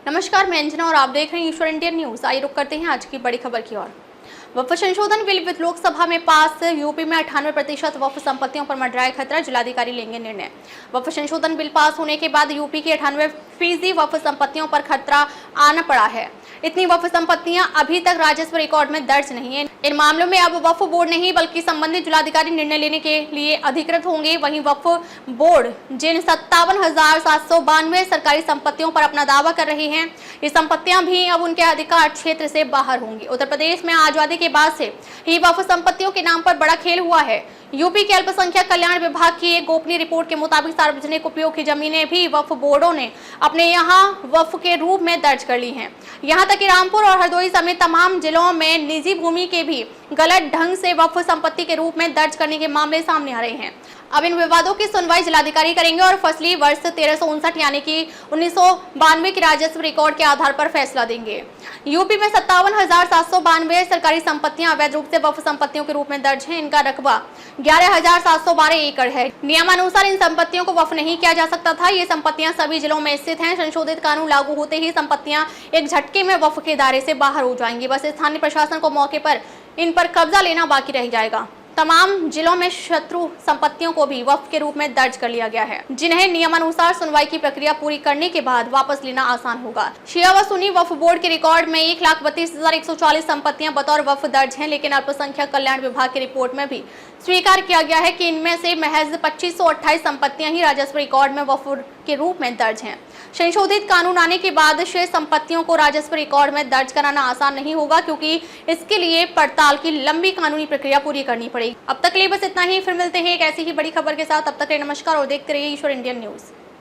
नमस्कार, मैं अंजना और आप देख रहे हैं ईश्वर इंडियन न्यूज। आइए रुक करते हैं आज की बड़ी खबर की ओर। वक्फ संशोधन बिल वित्त लोकसभा में पास। यूपी में 98% वक्फ संपत्तियों पर मंडराए खतरा, जिलाधिकारी लेंगे निर्णय। वक्फ संशोधन बिल पास होने के बाद यूपी की 98% वक्फ संपत्तियों पर खतरा आना पड़ा है। इतनी वक्फ संपत्तियां अभी तक राजस्व रिकॉर्ड में दर्ज नहीं है। इन मामलों में अब वक्फ बोर्ड नहीं बल्कि संबंधित जिलाधिकारी निर्णय लेने के लिए अधिकृत होंगे। वहीं वक्फ बोर्ड जिन 57,792 सरकारी संपत्तियों पर अपना दावा कर रहे हैं, ये संपत्तियां भी अब उनके अधिकार क्षेत्र से बाहर होंगी। उत्तर प्रदेश में आजादी के बाद से ही वक्फ संपत्तियों के नाम पर बड़ा खेल हुआ है। यूपी के अल्पसंख्यक कल्याण विभाग की एक गोपनीय रिपोर्ट के मुताबिक सार्वजनिक उपयोग की जमीनें भी वक्फ बोर्डों ने अपने यहाँ वक्फ के रूप में दर्ज कर ली हैं। यहाँ तक कि रामपुर और हरदोई समेत तमाम जिलों में निजी भूमि के भी गलत ढंग से वक्फ संपत्ति के रूप में दर्ज करने के मामले सामने आ रहे हैं। अब इन विवादों की सुनवाई जिलाधिकारी करेंगे और फसली वर्ष 1359 यानी कि 1992 के राजस्व रिकॉर्ड के आधार पर फैसला देंगे। यूपी में 57,792 सरकारी संपत्तियां अवैध रूप से वक्फ संपत्तियों के रूप में दर्ज हैं। इनका रकबा 11,712 एकड़ है। नियमानुसार इन संपत्तियों को वक्फ नहीं किया जा सकता था। ये संपत्तियां सभी जिलों में स्थित हैं। संशोधित कानून लागू होते ही संपत्तियां एक झटके में वक्फ के दायरे से बाहर हो जाएंगी। बस स्थानीय प्रशासन को मौके पर इन पर कब्जा लेना बाकी रह जाएगा। तमाम जिलों में शत्रु संपत्तियों को भी वक्फ के रूप में दर्ज कर लिया गया है, जिन्हें नियमानुसार सुनवाई की प्रक्रिया पूरी करने के बाद वापस लेना आसान होगा। शिया व सुन्नी वक्फ बोर्ड के रिकॉर्ड में 1,32,140 संपत्तियां बतौर वक्फ दर्ज हैं, लेकिन अल्पसंख्यक कल्याण विभाग की रिपोर्ट में भी स्वीकार किया गया है कि इनमें से महज 2528 संपत्तियां ही राजस्व रिकॉर्ड में वक्फ के रूप में दर्ज हैं। संशोधित कानून आने के बाद शेष संपत्तियों को राजस्व रिकॉर्ड में दर्ज कराना आसान नहीं होगा, क्योंकि इसके लिए पड़ताल की लंबी कानूनी प्रक्रिया पूरी करनी पड़ेगी। अब तक के लिए बस इतना ही। फिर मिलते हैं एक ऐसी ही बड़ी खबर के साथ। अब तक के लिए नमस्कार और देखते रहिए ईश्वर इंडियन न्यूज।